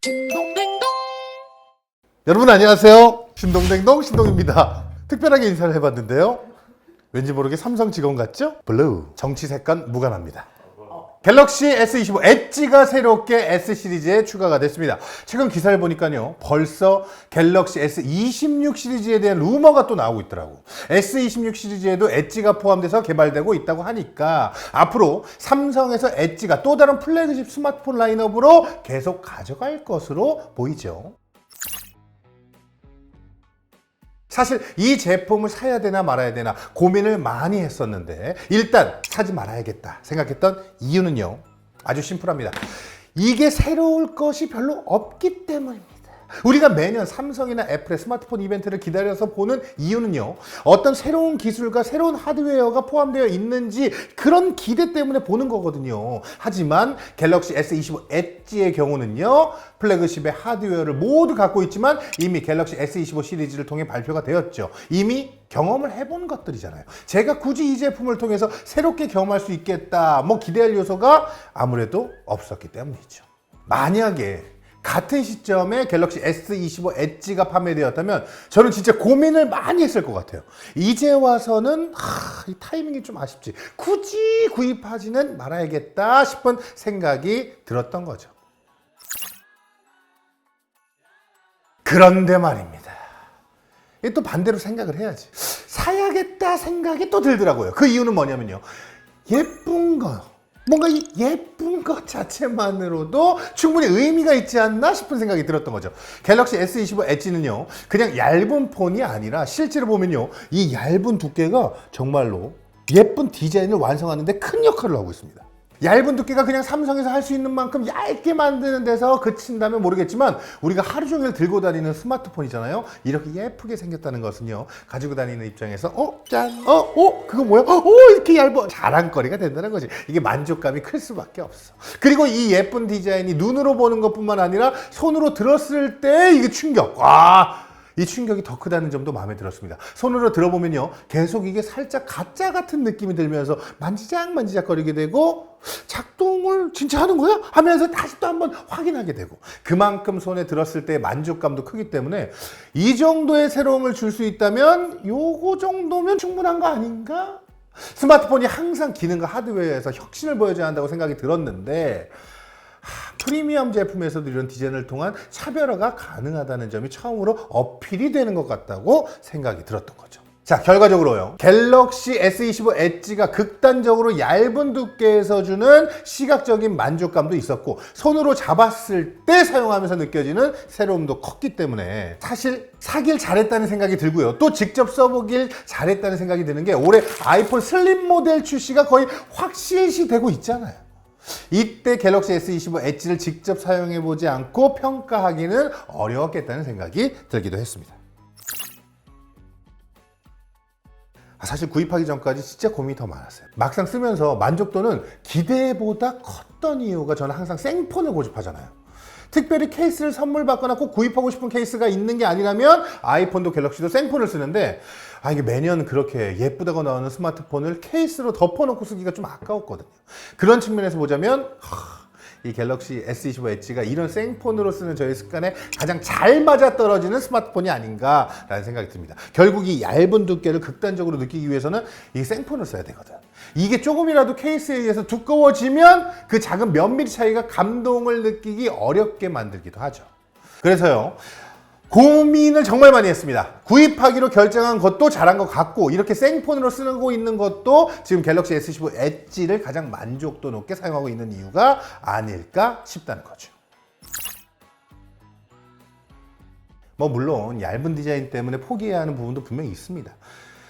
신동댕동. 여러분 안녕하세요. 신동댕동 신동입니다. 특별하게 인사를 해봤는데요. 왠지 모르게 삼성 직원 같죠? 블루. 정치 색깔 무관합니다. 갤럭시 S25 엣지가 새롭게 S 시리즈에 추가가 됐습니다. 최근 기사를 보니까요, 벌써 갤럭시 S26 시리즈에 대한 루머가 또 나오고 있더라고. S26 시리즈에도 엣지가 포함돼서 개발되고 있다고 하니까 앞으로 삼성에서 엣지가 또 다른 플래그십 스마트폰 라인업으로 계속 가져갈 것으로 보이죠. 사실 이 제품을 사야 되나 말아야 되나 고민을 많이 했었는데 일단 사지 말아야겠다 생각했던 이유는요, 아주 심플합니다. 이게 새로울 것이 별로 없기 때문입니다. 우리가 매년 삼성이나 애플의 스마트폰 이벤트를 기다려서 보는 이유는요, 어떤 새로운 기술과 새로운 하드웨어가 포함되어 있는지 그런 기대 때문에 보는 거거든요. 하지만 갤럭시 S25 엣지의 경우는요, 플래그십의 하드웨어를 모두 갖고 있지만 이미 갤럭시 S25 시리즈를 통해 발표가 되었죠. 이미 경험을 해본 것들이잖아요. 제가 굳이 이 제품을 통해서 새롭게 경험할 수 있겠다, 기대할 요소가 아무래도 없었기 때문이죠. 만약에 같은 시점에 갤럭시 S25 엣지가 판매되었다면 저는 진짜 고민을 많이 했을 것 같아요. 이제 와서는 이 타이밍이 좀 아쉽지, 굳이 구입하지는 말아야겠다 싶은 생각이 들었던 거죠. 그런데 말입니다, 또 반대로 생각을 해야지. 사야겠다 생각이 또 들더라고요. 그 이유는 뭐냐면요, 예쁜 거, 뭔가 이 예쁜 것 자체만으로도 충분히 의미가 있지 않나 싶은 생각이 들었던 거죠. 갤럭시 S25 엣지는요, 그냥 얇은 폰이 아니라 실제로 보면요, 이 얇은 두께가 정말로 예쁜 디자인을 완성하는 데 큰 역할을 하고 있습니다. 얇은 두께가 그냥 삼성에서 할 수 있는 만큼 얇게 만드는 데서 그친다면 모르겠지만 우리가 하루 종일 들고 다니는 스마트폰이잖아요. 이렇게 예쁘게 생겼다는 것은요, 가지고 다니는 입장에서 짠, 그거 뭐야? 이렇게 얇아, 자랑거리가 된다는 거지. 이게 만족감이 클 수밖에 없어. 그리고 이 예쁜 디자인이 눈으로 보는 것뿐만 아니라 손으로 들었을 때 이게 충격, 이 충격이 더 크다는 점도 마음에 들었습니다. 손으로 들어보면요, 계속 이게 살짝 가짜 같은 느낌이 들면서 만지작거리게 되고, 작동을 진짜 하는 거야? 하면서 다시 또 한번 확인하게 되고, 그만큼 손에 들었을 때 만족감도 크기 때문에 이 정도의 새로움을 줄 수 있다면 요거 정도면 충분한 거 아닌가? 스마트폰이 항상 기능과 하드웨어에서 혁신을 보여줘야 한다고 생각이 들었는데, 프리미엄 제품에서도 이런 디자인을 통한 차별화가 가능하다는 점이 처음으로 어필이 되는 것 같다고 생각이 들었던 거죠. 자, 결과적으로요, 갤럭시 S25 엣지가 극단적으로 얇은 두께에서 주는 시각적인 만족감도 있었고, 손으로 잡았을 때 사용하면서 느껴지는 새로움도 컸기 때문에 사실 사길 잘했다는 생각이 들고요, 또 직접 써보길 잘했다는 생각이 드는 게, 올해 아이폰 슬림 모델 출시가 거의 확실시 되고 있잖아요. 이때 갤럭시 S25 엣지를 직접 사용해보지 않고 평가하기는 어려웠겠다는 생각이 들기도 했습니다. 사실 구입하기 전까지 진짜 고민이 더 많았어요. 막상 쓰면서 만족도는 기대보다 컸던 이유가, 저는 항상 생폰을 고집하잖아요. 특별히 케이스를 선물 받거나 꼭 구입하고 싶은 케이스가 있는 게 아니라면 아이폰도 갤럭시도 생폰을 쓰는데, 이게 매년 그렇게 예쁘다고 나오는 스마트폰을 케이스로 덮어놓고 쓰기가 좀 아까웠거든요. 그런 측면에서 보자면 이 갤럭시 S25 엣지가 이런 생폰으로 쓰는 저의 습관에 가장 잘 맞아떨어지는 스마트폰이 아닌가라는 생각이 듭니다. 결국 이 얇은 두께를 극단적으로 느끼기 위해서는 이 생폰을 써야 되거든. 이게 조금이라도 케이스에 의해서 두꺼워지면 그 작은 몇 미리 차이가 감동을 느끼기 어렵게 만들기도 하죠. 그래서요, 고민을 정말 많이 했습니다. 구입하기로 결정한 것도 잘한 것 같고, 이렇게 생폰으로 쓰고 있는 것도 지금 갤럭시 S25 엣지를 가장 만족도 높게 사용하고 있는 이유가 아닐까 싶다는 거죠. 물론 얇은 디자인 때문에 포기해야 하는 부분도 분명히 있습니다.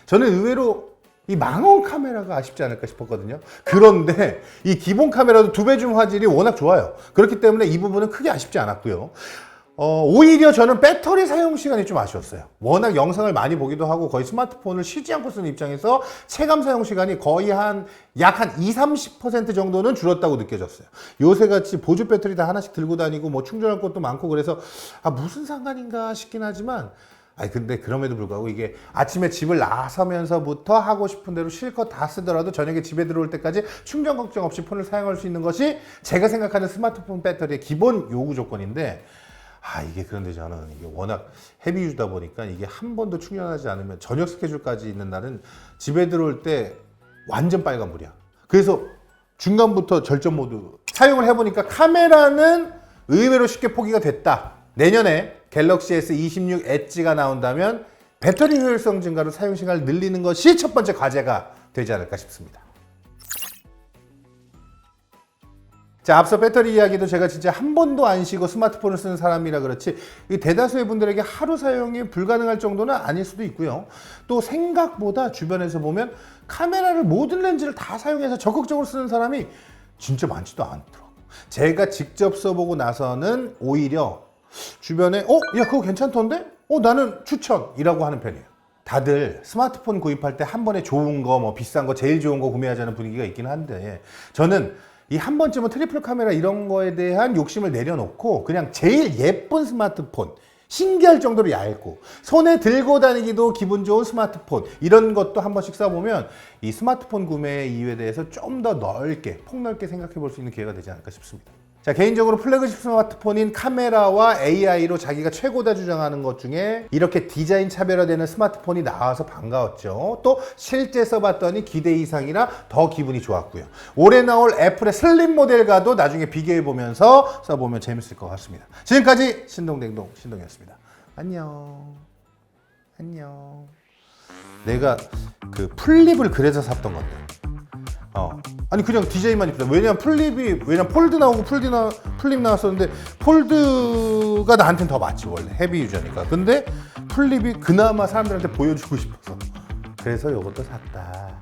저는 의외로 이 망원 카메라가 아쉽지 않을까 싶었거든요. 그런데 이 기본 카메라도 2배 줌 화질이 워낙 좋아요. 그렇기 때문에 이 부분은 크게 아쉽지 않았고요. 오히려 저는 배터리 사용 시간이 좀 아쉬웠어요. 워낙 영상을 많이 보기도 하고 거의 스마트폰을 쉬지 않고 쓰는 입장에서 체감 사용 시간이 거의 약 한 20-30% 정도는 줄었다고 느껴졌어요. 요새같이 보조 배터리 다 하나씩 들고 다니고 충전할 것도 많고 그래서 무슨 상관인가 싶긴 하지만 아니 근데 그럼에도 불구하고 이게 아침에 집을 나서면서부터 하고 싶은 대로 실컷 다 쓰더라도 저녁에 집에 들어올 때까지 충전 걱정 없이 폰을 사용할 수 있는 것이 제가 생각하는 스마트폰 배터리의 기본 요구 조건인데, 이게 그런데 저는 이게 워낙 헤비 유저다 보니까 이게 한 번도 충전하지 않으면 저녁 스케줄까지 있는 날은 집에 들어올 때 완전 빨간불이야. 그래서 중간부터 절전 모드 사용을 해보니까 카메라는 의외로 쉽게 포기가 됐다. 내년에 갤럭시 S26 엣지가 나온다면 배터리 효율성 증가로 사용 시간을 늘리는 것이 첫 번째 과제가 되지 않을까 싶습니다. 자, 앞서 배터리 이야기도 제가 진짜 한 번도 안 쉬고 스마트폰을 쓰는 사람이라 그렇지 대다수의 분들에게 하루 사용이 불가능할 정도는 아닐 수도 있고요. 또 생각보다 주변에서 보면 카메라를 모든 렌즈를 다 사용해서 적극적으로 쓰는 사람이 진짜 많지도 않더라고요. 제가 직접 써보고 나서는 오히려 주변에 야 그거 괜찮던데? 나는 추천이라고 하는 편이에요. 다들 스마트폰 구입할 때 한 번에 좋은 거, 뭐 비싼 거, 제일 좋은 거 구매하자는 분위기가 있긴 한데 저는 이 한 번쯤은 트리플 카메라 이런 거에 대한 욕심을 내려놓고 그냥 제일 예쁜 스마트폰, 신기할 정도로 얇고 손에 들고 다니기도 기분 좋은 스마트폰 이런 것도 한 번씩 써보면 이 스마트폰 구매 이유에 대해서 좀 더 넓게, 폭넓게 생각해 볼 수 있는 기회가 되지 않을까 싶습니다. 자, 개인적으로 플래그십 스마트폰인 카메라와 AI로 자기가 최고다 주장하는 것 중에 이렇게 디자인 차별화되는 스마트폰이 나와서 반가웠죠. 또 실제 써봤더니 기대 이상이라 더 기분이 좋았고요. 올해 나올 애플의 슬림 모델과도 나중에 비교해보면서 써보면 재밌을 것 같습니다. 지금까지 신동댕동 신동이었습니다. 안녕. 안녕. 내가 그 플립을 그래서 샀던 건데. 아니 그냥 디자인만 이쁘다. 왜냐면 폴드 나오고 플립 나왔었는데 폴드가 나한테는 더 맞지 원래 헤비 유저니까. 근데 플립이 그나마 사람들한테 보여주고 싶어서 그래서 이것도 샀다.